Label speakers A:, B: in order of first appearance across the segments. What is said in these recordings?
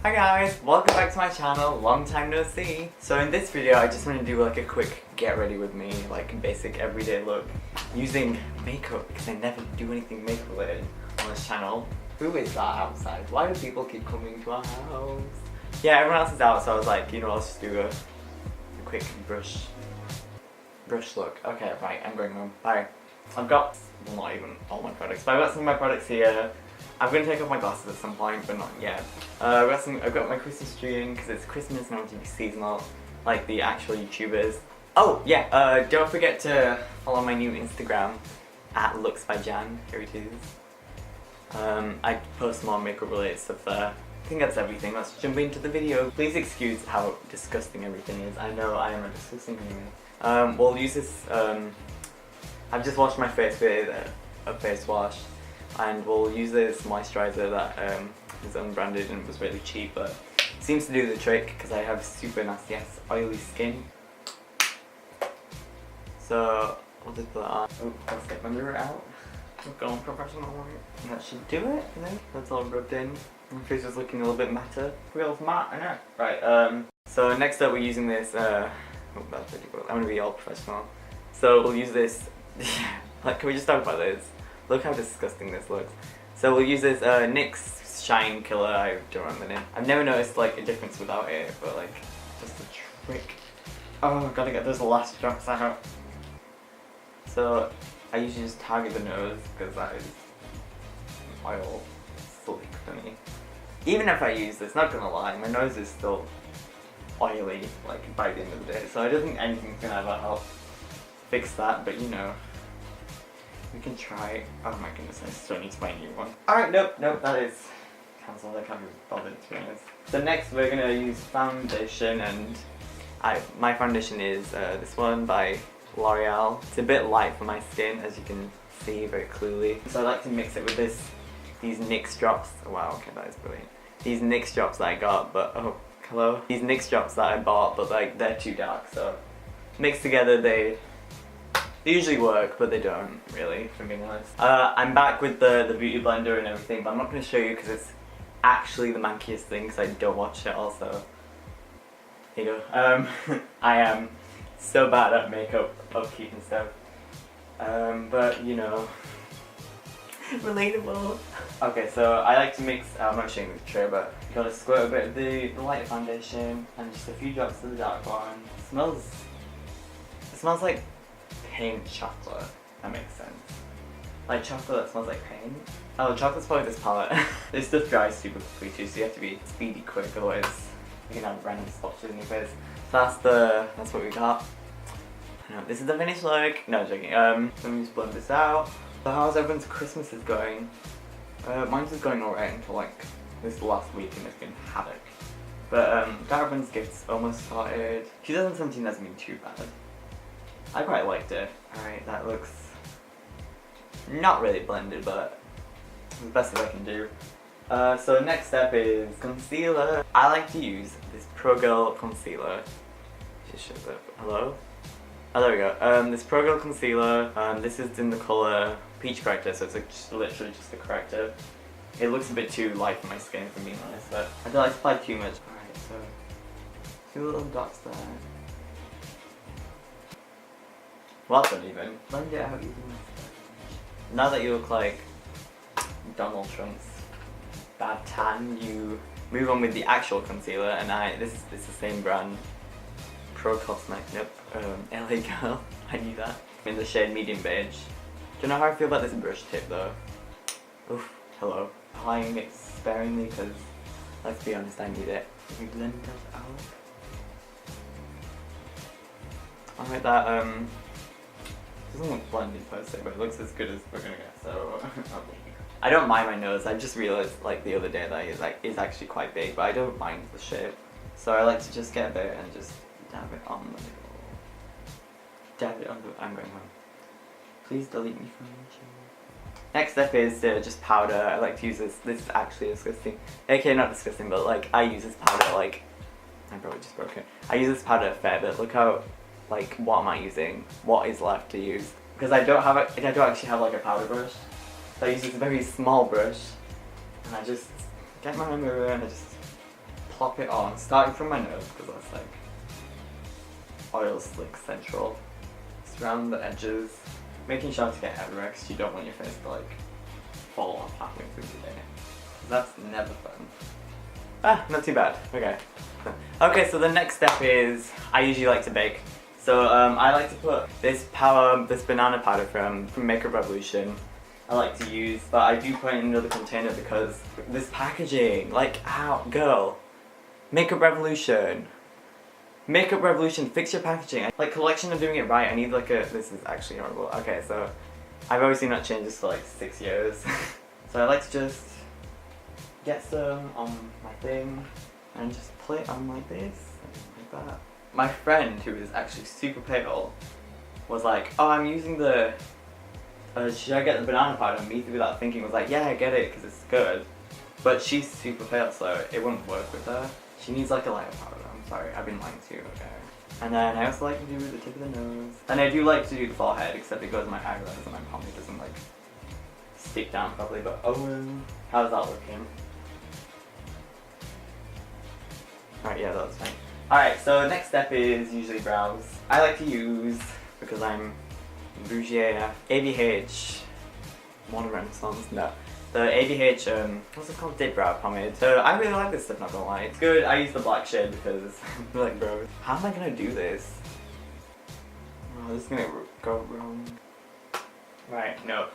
A: Hi guys, welcome back to my channel, long time no see. So in this video I just want to do like a quick get ready with me, like basic everyday look using makeup because I never do anything makeup related on this channel. Who is that outside? Why do people keep coming to our house? Yeah, everyone else is out, so I was like, you know, let's just do a quick brush look. Okay, right, I'm going home. Bye. I've got, well, not even all my products, but I've got some of my products here. I'm going to take off my glasses at some point, but not yet. I've got my Christmas tree in because it's Christmas and I want to be seasonal, like the actual YouTubers. Oh, yeah, don't forget to follow my new Instagram, @looksbyjan, here it is. I post more makeup related stuff there. I think that's everything. Let's jump into the video. Please excuse how disgusting everything is. I know I am a disgusting human. We'll use this, I've just washed my face with a face wash. And we'll use this moisturizer that is unbranded and was really cheap, but seems to do the trick because I have super nasty ass oily skin. So I'll just put that on. Oh, let's get my mirror out. I'm going professional right. That should do it, I think. That's all rubbed in. My face is looking a little bit matter. Real matte, I know. Right, so next up we're using this, oh that's pretty cool. I'm gonna be all professional. So we'll use this, like, can we just talk about this? Look how disgusting this looks. So we'll use this NYX Shine Killer, I don't remember the name. I've never noticed like a difference without it, but like, just a trick. Oh, gotta get those last drops out. So I usually just target the nose because that is oil slick for me. Even if I use this, not gonna lie, my nose is still oily like by the end of the day. So I don't think anything's gonna ever help fix that, but you know. We can try. Oh my goodness, I still need to buy a new one. Alright, nope, that is cancelled. I can't be bothered to be honest. So next we're gonna use foundation, and my foundation is this one by L'Oreal. It's a bit light for my skin, as you can see very clearly. So I like to mix it with these NYX drops. Oh, wow, okay, that is brilliant. These NYX drops that I got, but oh, hello. These NYX drops that I bought, but like they're too dark, so mixed together they usually work, but they don't really, if I'm being honest. I'm back with the beauty blender and everything, but I'm not going to show you because it's actually the mankiest thing because I don't watch it also. Here you go. I am so bad at makeup upkeep and stuff. But you know, relatable. Okay, so I like to mix, I'm not showing the tray, but you gotta squirt a bit of the light foundation and just a few drops of the dark one. It smells like paint chocolate. That makes sense. Like chocolate that smells like paint. Oh, chocolate's probably this palette. This stuff dries super quickly too, so you have to be speedy quick, otherwise you can have random splotches in your face. So that's what we got. No, this is the finished look. No, joking. Let me just blend this out. So how's everyone's Christmases going? Mine's is going alright until like this last week and it's been havoc. But got everyone's gifts almost started. 2017 hasn't been too bad. I quite liked it. Alright, that looks not really blended, but the best that I can do. So next step is concealer. I like to use this Pro Girl concealer. Just show up. Hello? Oh, there we go. This Pro Girl concealer. This is in the colour Peach Corrector, so it's like literally just the corrector. It looks a bit too light for my skin, if I'm being honest, but I don't like to apply too much. Alright, so 2 little dots there. Well, don't even. Blend it out even. Now that you look like Donald Trump's bad tan, you move on with the actual concealer, and this is the same brand, Pro Cosmic, nope, LA Girl, I knew that. In the shade medium beige. Do you know how I feel about this brush tip though? Oof, hello. Applying it sparingly because, let's be honest, I need it. Let me blend that out. Alright, that doesn't look blended per se, but it looks as good as we're gonna get, so I don't mind my nose. I just realised like the other day that it's actually quite big, but I don't mind the shape. So I like to just get a bit and just dab it on the middle. Dab it on the, I'm going home. Please delete me from YouTube. Next step is just powder. I like to use this is actually disgusting. Okay, not disgusting, but like I use this powder like, I probably just broke it. I use this powder a fair bit. Look how, like, what am I using? What is left to use? Because I don't actually have like a powder brush. So I use this very small brush, and I just get my mirror and I just plop it on, starting from my nose, because that's like oil slick central. Just around the edges, making sure to get everywhere, because you don't want your face to like fall off halfway through the day. That's never fun. Ah, not too bad. Okay. Okay, so the next step is, I usually like to bake. So I like to put this banana powder from Makeup Revolution. I like to use, but I do put it in another container because this packaging, like, ow, girl. Makeup Revolution. Makeup Revolution, fix your packaging. Like, collection of doing it right, I need like a, this is actually horrible. Okay, so I've obviously not changed this for like 6 years. So I like to just get some on my thing and just put it on like this, like that. My friend, who is actually super pale, was like, oh, I'm using the, should I get the banana powder? And me, without thinking, was like, yeah, I get it, because it's good. But she's super pale, so it wouldn't work with her. She needs like a lighter powder. I'm sorry, I've been lying to you, okay. And then I also like to do the tip of the nose. And I do like to do the forehead, except it goes in my eyebrows and my pomade doesn't like stick down properly. But how's that looking? Alright, yeah, that was fine. Alright, so next step is usually brows. I like to use, because I'm bougie AF, ABH, Modern Renaissance, no. The ABH, what's it called? Dip Brow Pomade. So I really like this stuff, not gonna lie. It's good. I use the black shade because I'm like, bro, how am I gonna do this? Oh, this is gonna go wrong. Right, nope.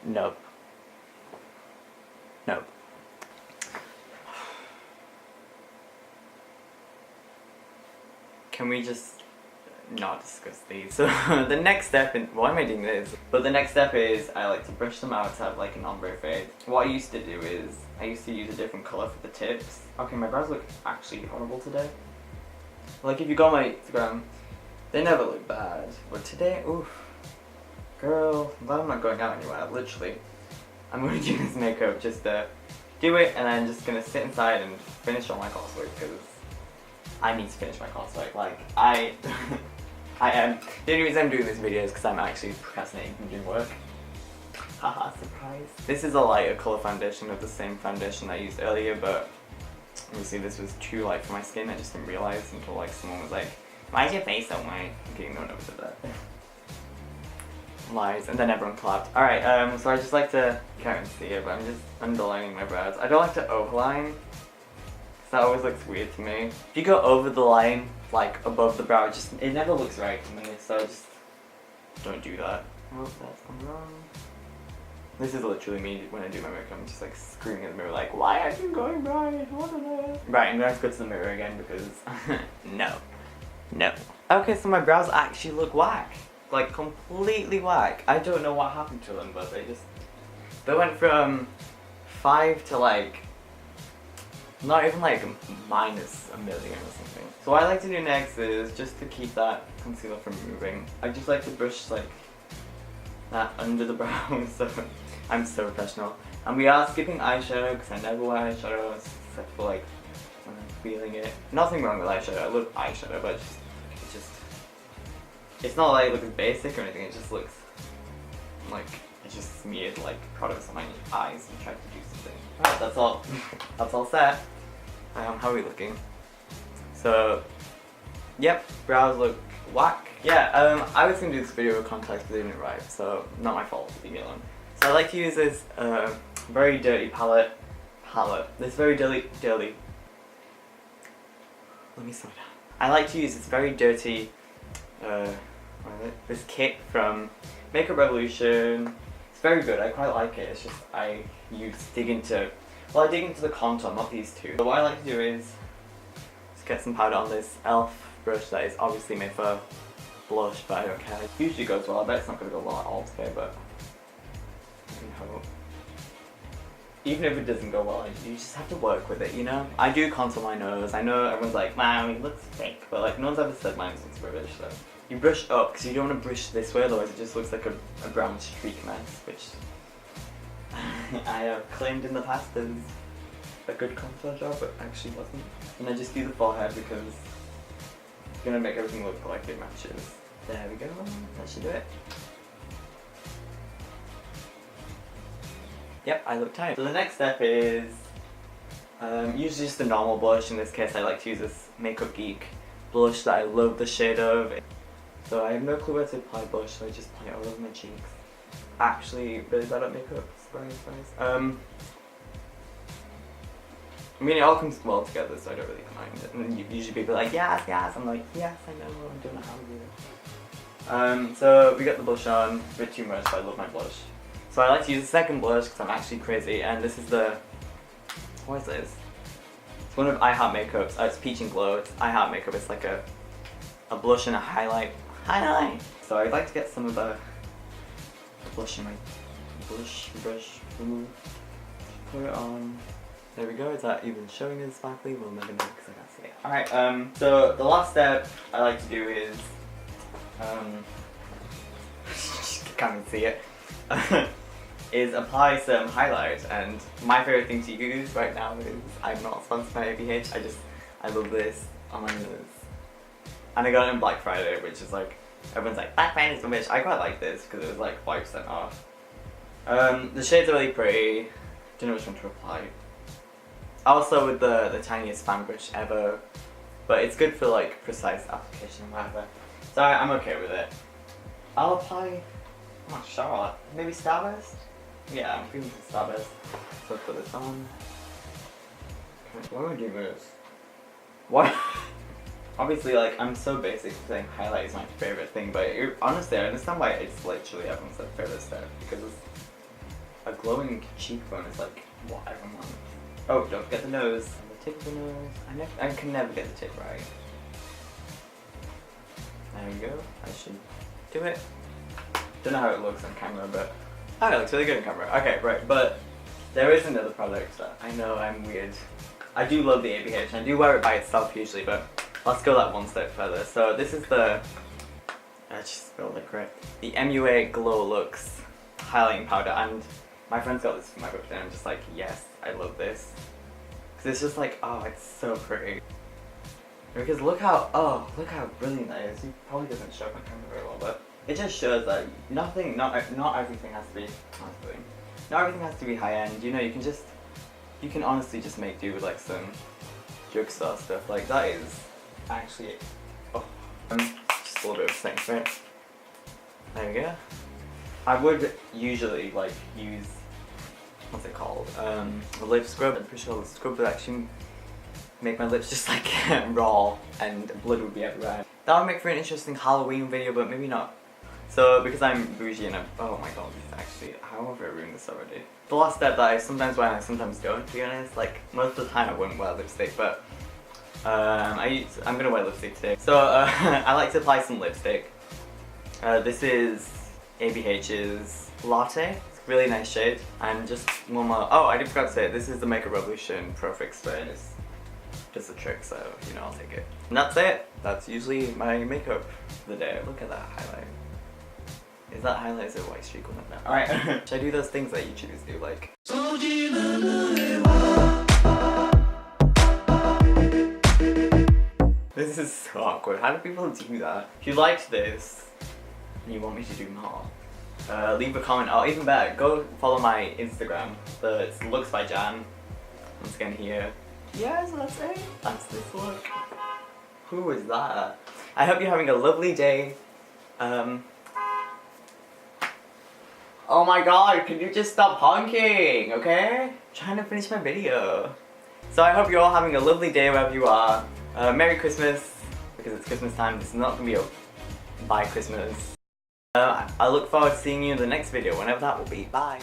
A: Nope. Nope. Can we just not discuss these? So the next step in, why am I doing this? But the next step is I like to brush them out to have like an ombre fade. What I used to do is I used to use a different colour for the tips. Okay, my brows look actually horrible today. Like if you go on my Instagram, they never look bad. But today, oof. Girl, I'm glad I'm not going out anywhere, literally. I'm gonna do this makeup just to do it and then just gonna sit inside and finish all my coursework because I need to finish my coursework. Like, I am. The only reason I'm doing this video is because I'm actually procrastinating from doing work. Haha, surprise. This is a lighter colour foundation of the same foundation I used earlier, but obviously this was too light for my skin. I just didn't realise until like someone was like, why is your face so white? Okay, no one ever said that. Lies, and then everyone clapped. Alright, so I just like to, you can't even see it, but I'm just underlining my brows. I don't like to overline. That always looks weird to me. If you go over the line, like above the brow, it never looks right to me, so just don't do that. Oh, that's gone wrong. This is literally me when I do my makeup. I'm just like screaming at the mirror like, why are you going right? What on earth? Right, I'm gonna have to go to the mirror again because no. No. Okay, so my brows actually look whack. Like completely whack. I don't know what happened to them, but they went from 5 to like not even like minus a million or something. So what I like to do next is just to keep that concealer from moving. I just like to brush like that under the brow. So I'm so professional. And we are skipping eyeshadow because I never wear eyeshadow except for like when I'm feeling it. Nothing wrong with eyeshadow. I love eyeshadow, but it's not like it looks basic or anything. It just looks like I just smeared like products on my eyes and tried to do something. Alright, that's all. That's all set. How are we looking? So, yep, brows look whack. Yeah, I was gonna do this video with contacts, but they didn't arrive, so not my fault. Leave me alone. So I like to use this very dirty palette. This very dirty. Let me slow down. I like to use this very dirty. This kit from Makeup Revolution. It's very good, I quite like it. It's just I dig into the contour, not these two. So what I like to do is just get some powder on this e.l.f. brush that is obviously made for blush, but I don't care. It usually goes well. I bet it's not going to go well at all today, but I can hope. Even if it doesn't go well, you just have to work with it, you know? I do contour my nose. I know everyone's like, wow, it looks fake, but like no one's ever said mine looks rubbish, so. You brush up, because you don't want to brush this way, otherwise it just looks like a brown streak mess, which I have claimed in the past as a good contour job, but actually wasn't. And I just do the forehead because it's going to make everything look like it matches. There we go, that should do it. Yep, I look tight. So the next step is Usually just a normal blush. In this case I like to use this Makeup Geek blush that I love the shade of. So I have no clue where to apply blush, so I just apply it all over my cheeks. Actually really bad at makeup, surprise. I mean, it all comes well together, so I don't really mind it. And usually people are like, yes, I'm like, yes, I know, I don't know how to do it. So we got the blush on, a bit too much, but I love my blush. So I like to use the second blush because I'm actually crazy, and this is the, what is this? It's one of Maaaakeups. It's Peach and Glow. It's Maaaakeup. It's like a blush and a highlight. So I'd like to get some of the blush in my brush. Put it on. There we go. Is that even showing as sparkly? We'll never know because I can't see it. Alright, so the last step I like to do is, can't even see it, is apply some highlight. And my favourite thing to use right now is, I'm not sponsored by ABH, I love this on my nose. And I got it on Black Friday, which is like, everyone's like, Black Friday's for bitch. I quite like this because it was like 5% off. The shades are really pretty. Don't know which one to apply. Also with the tiniest fan brush ever, but it's good for like precise application and whatever. So I'm okay with it. I'll apply, I'm not sure, maybe Starburst? Yeah, I'm feeling some Starburst. So I'll put this on. Why am I doing this? What? Obviously, like, I'm so basic saying highlight is my favourite thing, but honestly I understand why it's literally everyone's favourite step, because a glowing cheekbone is like what everyone wants. Oh, don't forget the nose. And the tip of the nose. I can never get the tip right. There we go. I should do it. Don't know how it looks on camera, but it looks really good on camera. Okay, right, but there is another product that I know I'm weird. I do love the ABH and I do wear it by itself usually, but let's go that one step further. So this is the, I just spelled it correct, the MUA Glow Lux highlighting powder, and my friends got this for my birthday and I'm just like, yes, I love this. Because it's just like, oh, it's so pretty. Because look how brilliant that is. It probably doesn't show up on camera very well, but it just shows that not everything has to be, not everything has to be high end. You know, you can honestly just make do with like some drugstore stuff. Like that is actually, just a little bit of thing, right? There we go. I would usually like use, what's it called? A lip scrub. I'm pretty sure the scrub would actually make my lips just like raw and blood would be everywhere. That would make for an interesting Halloween video, but maybe not. So because I'm bougie and oh my god, actually, how have I ruined this already? The last step that I sometimes wear and I sometimes don't, to be honest. Like most of the time I wouldn't wear lipstick, but I'm gonna wear lipstick today. So I like to apply some lipstick. This is ABH's Latte. It's a really nice shade. And just one more. Oh, I did forget to say it. This is the Makeup Revolution Pro Fix Spray. It's just a trick, so you know, I'll take it. And that's it. That's usually my makeup for the day. Look at that highlight. Is that highlight? Is it a white streak or something? Alright. Should I do those things that YouTubers do, like? This is so awkward. How do people do that? If you liked this and you want me to do more, leave a comment, or even better, go follow my Instagram. It's Looks by Jan. Once again here. Yes, that's it. That's this look. Who is that? I hope you're having a lovely day. Oh my god, can you just stop honking, okay? I'm trying to finish my video. So I hope you're all having a lovely day wherever you are. Merry Christmas, because it's Christmas time. This is not going to be a bye Christmas. I look forward to seeing you in the next video, whenever that will be. Bye.